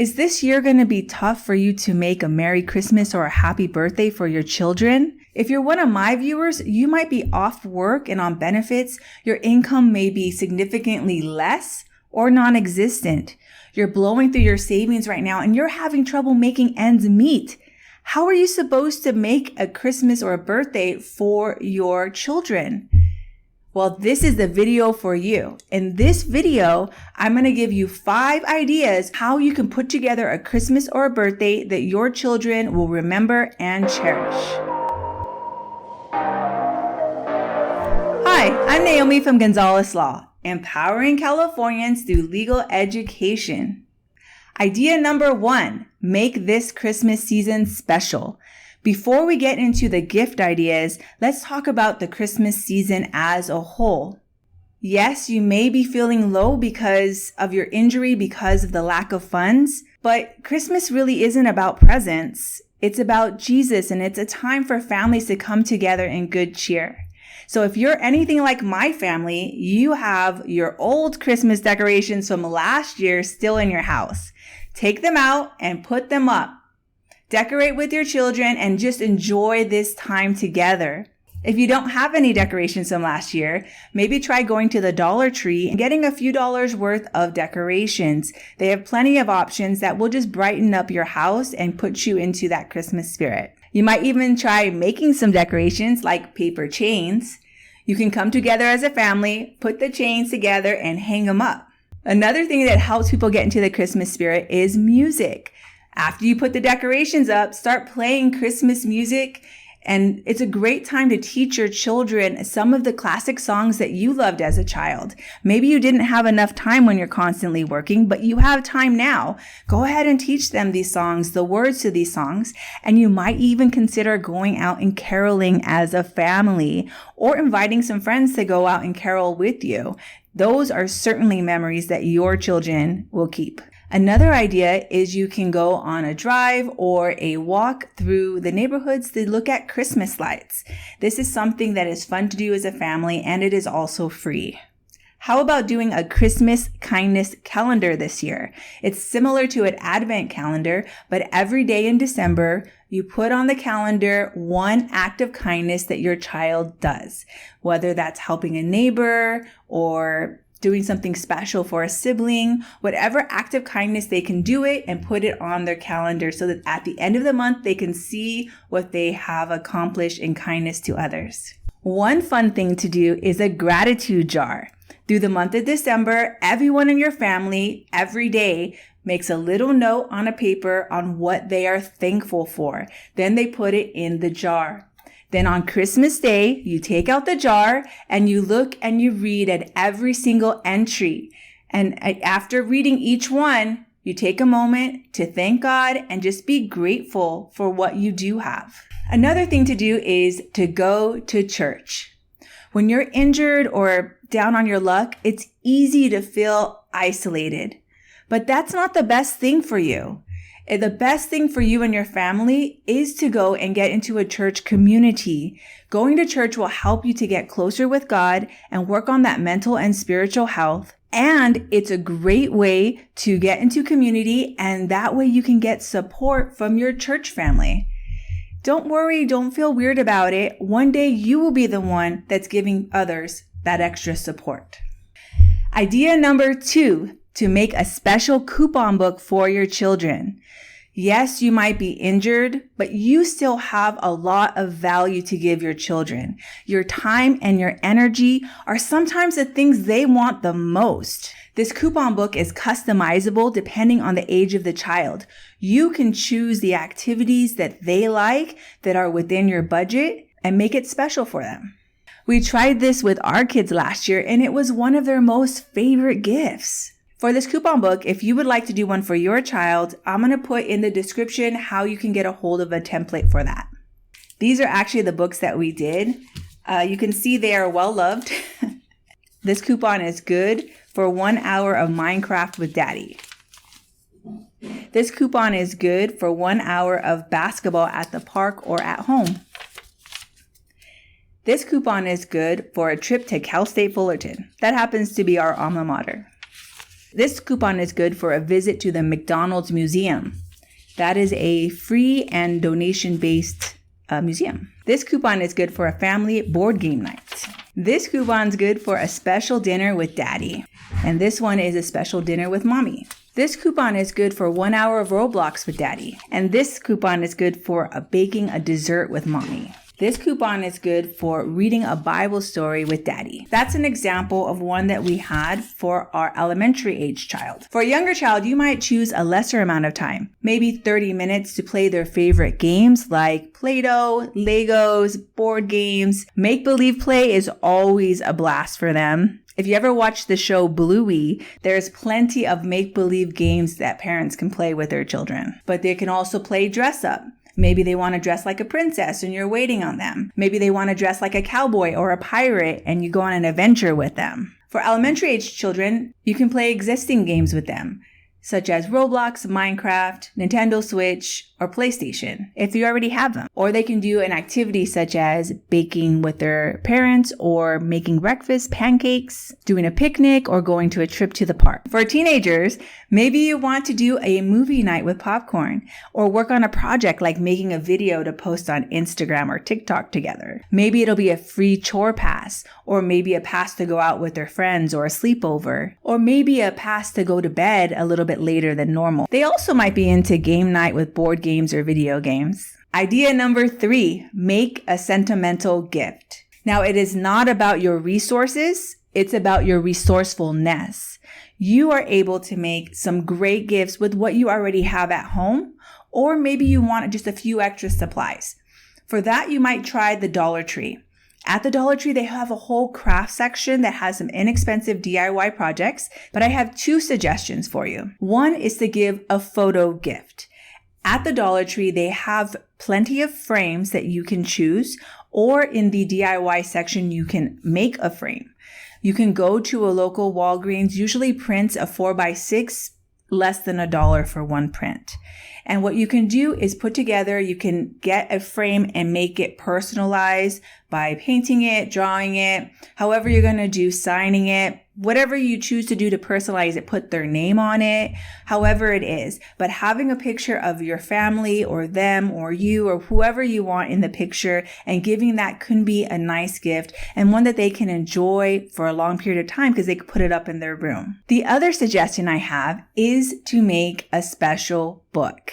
Is this year going to be tough for you to make a Merry Christmas or a Happy Birthday for your children? If you're one of my viewers, you might be off work and on benefits. Your income may be significantly less or non-existent. You're blowing through your savings right now and you're having trouble making ends meet. How are you supposed to make a Christmas or a birthday for your children? Well, this is the video for you. In this video, I'm going to give you 5 ideas how you can put together a Christmas or a birthday that your children will remember and cherish. Hi, I'm Naomi from Gonzalez Law, empowering Californians through legal education. Idea number 1, make this Christmas season special. Before we get into the gift ideas, let's talk about the Christmas season as a whole. Yes, you may be feeling low because of your injury, because of the lack of funds, but Christmas really isn't about presents. It's about Jesus, and it's a time for families to come together in good cheer. So if you're anything like my family, you have your old Christmas decorations from last year still in your house. Take them out and put them up. Decorate with your children and just enjoy this time together. If you don't have any decorations from last year, maybe try going to the Dollar Tree and getting a few dollars worth of decorations. They have plenty of options that will just brighten up your house and put you into that Christmas spirit. You might even try making some decorations like paper chains. You can come together as a family, put the chains together and hang them up. Another thing that helps people get into the Christmas spirit is music. After you put the decorations up, start playing Christmas music, and it's a great time to teach your children some of the classic songs that you loved as a child. Maybe you didn't have enough time when you're constantly working, but you have time now. Go ahead and teach them these songs, the words to these songs, and you might even consider going out and caroling as a family or inviting some friends to go out and carol with you. Those are certainly memories that your children will keep. Another idea is you can go on a drive or a walk through the neighborhoods to look at Christmas lights. This is something that is fun to do as a family, and it is also free. How about doing a Christmas kindness calendar this year? It's similar to an Advent calendar, but every day in December, you put on the calendar one act of kindness that your child does, whether that's helping a neighbor or doing something special for a sibling, whatever act of kindness they can do it and put it on their calendar so that at the end of the month, they can see what they have accomplished in kindness to others. One fun thing to do is a gratitude jar. Through the month of December, everyone in your family, every day, makes a little note on a paper on what they are thankful for. Then they put it in the jar. Then on Christmas Day, you take out the jar and you look and you read at every single entry. And after reading each one, you take a moment to thank God and just be grateful for what you do have. Another thing to do is to go to church. When you're injured or down on your luck, it's easy to feel isolated. But that's not the best thing for you. The best thing for you and your family is to go and get into a church community. Going to church will help you to get closer with God and work on that mental and spiritual health. And it's a great way to get into community, and that way you can get support from your church family. Don't worry, don't feel weird about it. One day you will be the one that's giving others that extra support. Idea number 2, to make a special coupon book for your children. Yes, you might be injured, but you still have a lot of value to give your children. Your time and your energy are sometimes the things they want the most. This coupon book is customizable depending on the age of the child. You can choose the activities that they like that are within your budget and make it special for them. We tried this with our kids last year, and it was one of their most favorite gifts. For this coupon book, if you would like to do one for your child, I'm going to put in the description how you can get a hold of a template for that. These are actually the books that we did. You can see they are well loved. This coupon is good for 1 hour of Minecraft with Daddy. This coupon is good for 1 hour of basketball at the park or at home. This coupon is good for a trip to Cal State Fullerton. That happens to be our alma mater. This coupon is good for a visit to the McDonald's Museum. That is a free and donation-based museum. This coupon is good for a family board game night. This coupon's good for a special dinner with daddy. And this one is a special dinner with mommy. This coupon is good for 1 hour of Roblox with daddy. And this coupon is good for baking a dessert with mommy. This coupon is good for reading a Bible story with daddy. That's an example of one that we had for our elementary age child. For a younger child, you might choose a lesser amount of time, maybe 30 minutes to play their favorite games like Play-Doh, Legos, board games. Make-believe play is always a blast for them. If you ever watch the show Bluey, there's plenty of make-believe games that parents can play with their children. But they can also play dress up. Maybe they want to dress like a princess and you're waiting on them. Maybe they want to dress like a cowboy or a pirate and you go on an adventure with them. For elementary age children, you can play existing games with them, such as Roblox, Minecraft, Nintendo Switch, or PlayStation, if you already have them. Or they can do an activity such as baking with their parents or making breakfast, pancakes, doing a picnic, or going to a trip to the park. For teenagers, maybe you want to do a movie night with popcorn or work on a project like making a video to post on Instagram or TikTok together. Maybe it'll be a free chore pass, or maybe a pass to go out with their friends or a sleepover, or maybe a pass to go to bed a little bit later than normal. They also might be into game night with board games or video games. Idea number 3, make a sentimental gift. Now, it is not about your resources, it's about your resourcefulness. You are able to make some great gifts with what you already have at home, or maybe you want just a few extra supplies. For that, you might try the Dollar Tree. At the Dollar Tree, they have a whole craft section that has some inexpensive DIY projects, but I have 2 suggestions for you. One is to give a photo gift. At the Dollar Tree, they have plenty of frames that you can choose, or in the DIY section, you can make a frame. You can go to a local Walgreens, usually prints a 4x6, less than $1 for one print. And what you can do is put together, you can get a frame and make it personalized by painting it, drawing it, however you're going to do, signing it, whatever you choose to do to personalize it, put their name on it, however it is. But having a picture of your family or them or you or whoever you want in the picture and giving that can be a nice gift and one that they can enjoy for a long period of time because they can put it up in their room. The other suggestion I have is to make a special book.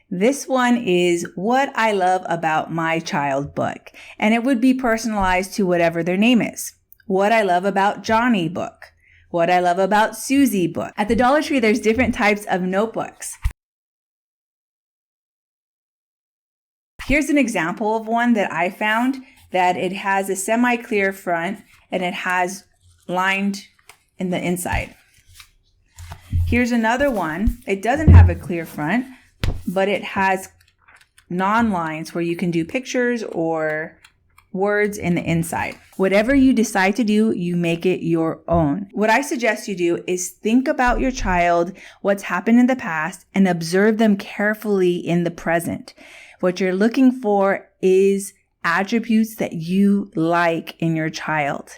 This one is What I Love About My Child book, and it would be personalized to whatever their name is. What I Love About Johnny book. What I Love About Susie book. At the Dollar Tree, there's different types of notebooks. Here's an example of one that I found that it has a semi-clear front and it has lined in the inside. Here's another one. It doesn't have a clear front, but it has non-lines where you can do pictures or words in the inside. Whatever you decide to do, you make it your own. What I suggest you do is think about your child, what's happened in the past, and observe them carefully in the present. What you're looking for is attributes that you like in your child.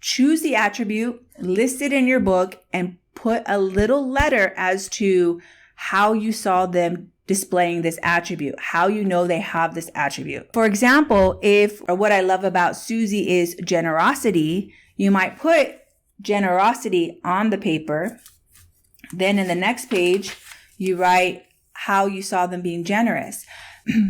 Choose the attribute, list it in your book, and put a little letter as to how you saw them displaying this attribute, how you know they have this attribute. For example, if what I love about Susie is generosity, you might put generosity on the paper. Then in the next page, you write how you saw them being generous.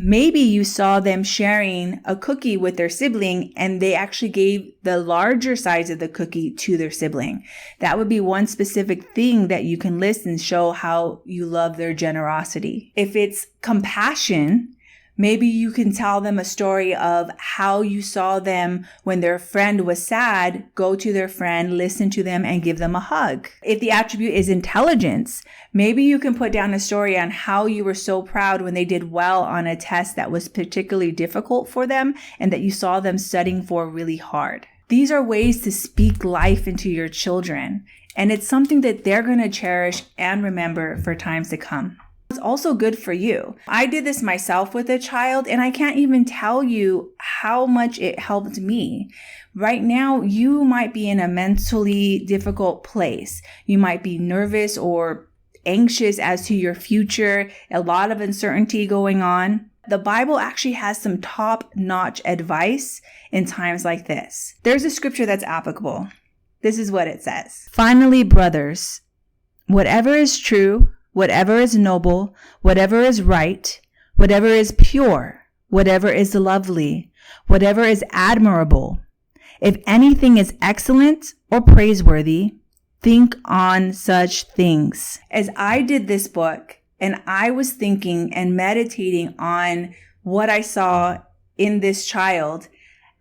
Maybe you saw them sharing a cookie with their sibling and they actually gave the larger size of the cookie to their sibling. That would be one specific thing that you can list and show how you love their generosity. If it's compassion, maybe you can tell them a story of how you saw them when their friend was sad, go to their friend, listen to them, and give them a hug. If the attribute is intelligence, maybe you can put down a story on how you were so proud when they did well on a test that was particularly difficult for them and that you saw them studying for really hard. These are ways to speak life into your children, and it's something that they're going to cherish and remember for times to come. also good for you. I did this myself with a child, and I can't even tell you how much it helped me. Right now, you might be in a mentally difficult place. You might be nervous or anxious as to your future, a lot of uncertainty going on. The Bible actually has some top-notch advice in times like this. There's a scripture that's applicable. This is what it says. Finally, brothers, whatever is true, whatever is noble, whatever is right, whatever is pure, whatever is lovely, whatever is admirable, if anything is excellent or praiseworthy, think on such things. As I did this book and I was thinking and meditating on what I saw in this child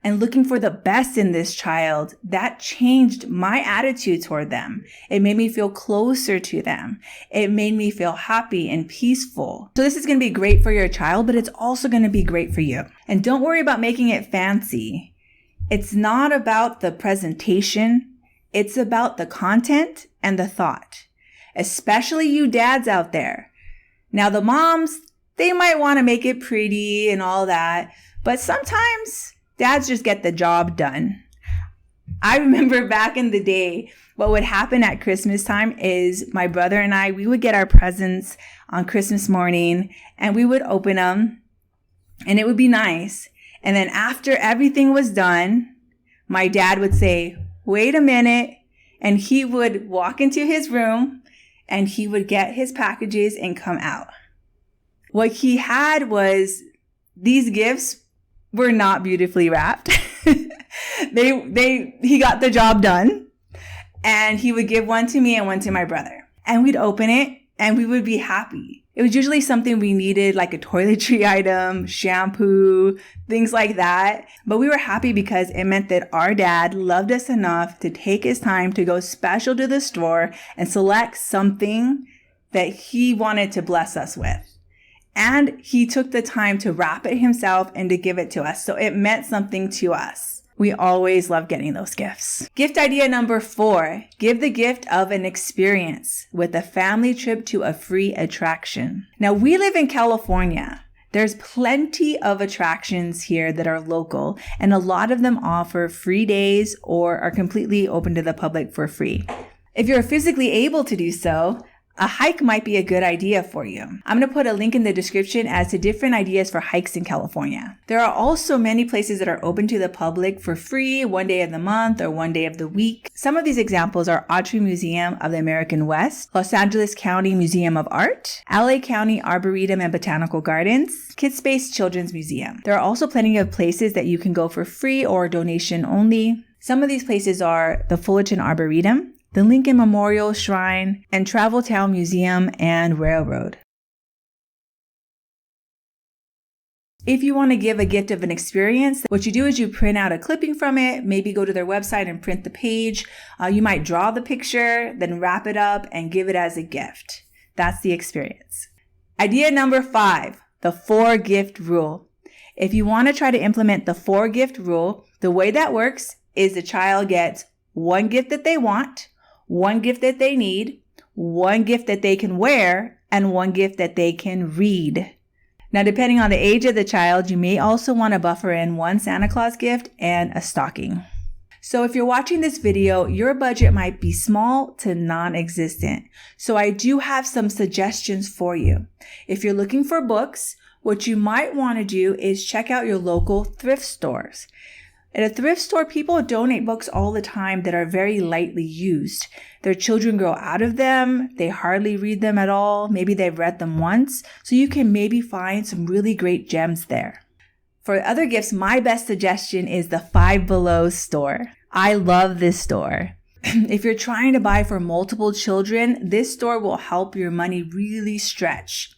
and looking for the best in this child, that changed my attitude toward them. It made me feel closer to them. It made me feel happy and peaceful. So this is going to be great for your child, but it's also going to be great for you. And don't worry about making it fancy. It's not about the presentation. It's about the content and the thought, especially you dads out there. Now the moms, they might want to make it pretty and all that, but sometimes dads just get the job done. I remember back in the day, what would happen at Christmas time is my brother and I, we would get our presents on Christmas morning and we would open them and it would be nice. And then after everything was done, my dad would say, wait a minute. And he would walk into his room and he would get his packages and come out. What he had was these gifts were not beautifully wrapped. He got the job done, and he would give one to me and one to my brother. And we'd open it and we would be happy. It was usually something we needed, like a toiletry item, shampoo, things like that. But we were happy because it meant that our dad loved us enough to take his time to go special to the store and select something that he wanted to bless us with. And he took the time to wrap it himself and to give it to us. So it meant something to us. We always love getting those gifts. Gift idea number 4, give the gift of an experience with a family trip to a free attraction. Now we live in California. There's plenty of attractions here that are local, and a lot of them offer free days or are completely open to the public for free. If you're physically able to do so, a hike might be a good idea for you. I'm going to put a link in the description as to different ideas for hikes in California. There are also many places that are open to the public for free, one day of the month or one day of the week. Some of these examples are Autry Museum of the American West, Los Angeles County Museum of Art, LA County Arboretum and Botanical Gardens, Kidspace Children's Museum. There are also plenty of places that you can go for free or donation only. Some of these places are the Fullerton Arboretum, the Lincoln Memorial Shrine, and Travel Town Museum and Railroad. If you want to give a gift of an experience, what you do is you print out a clipping from it, maybe go to their website and print the page. You might draw the picture, then wrap it up and give it as a gift. That's the experience. Idea number 5, the 4-gift rule. If you want to try to implement the 4-gift rule, the way that works is the child gets 1 gift that they want, 1 gift that they need, 1 gift that they can wear, and 1 gift that they can read. Now, depending on the age of the child, you may also want to buffer in 1 Santa Claus gift and a stocking. So if you're watching this video, your budget might be small to non-existent. So I do have some suggestions for you. If you're looking for books, what you might want to do is check out your local thrift stores. At a thrift store, people donate books all the time that are very lightly used. Their children grow out of them. They hardly read them at all. Maybe they've read them once. So you can maybe find some really great gems there. For other gifts, my best suggestion is the Five Below store. I love this store. If you're trying to buy for multiple children, this store will help your money really stretch.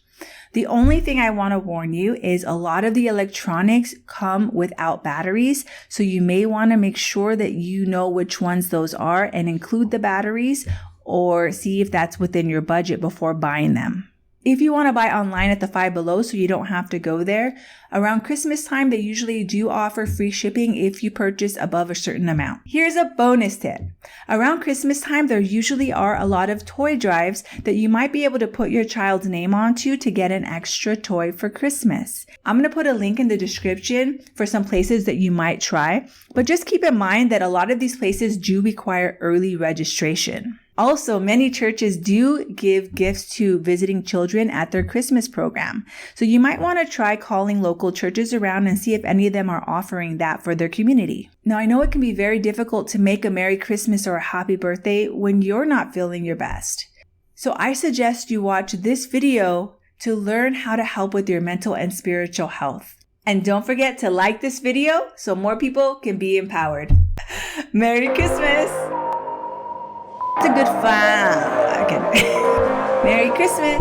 The only thing I want to warn you is a lot of the electronics come without batteries, so you may want to make sure that you know which ones those are and include the batteries or see if that's within your budget before buying them. If you want to buy online at the Five Below so you don't have to go there, around Christmas time, they usually do offer free shipping if you purchase above a certain amount. Here's a bonus tip. Around Christmas time, there usually are a lot of toy drives that you might be able to put your child's name onto to get an extra toy for Christmas. I'm going to put a link in the description for some places that you might try, but just keep in mind that a lot of these places do require early registration. Also, many churches do give gifts to visiting children at their Christmas program. So you might want to try calling local churches around and see if any of them are offering that for their community. Now, I know it can be very difficult to make a Merry Christmas or a Happy Birthday when you're not feeling your best. So I suggest you watch this video to learn how to help with your mental and spiritual health. And don't forget to like this video so more people can be empowered. Merry Christmas! It's a good fun. Okay. Merry Christmas.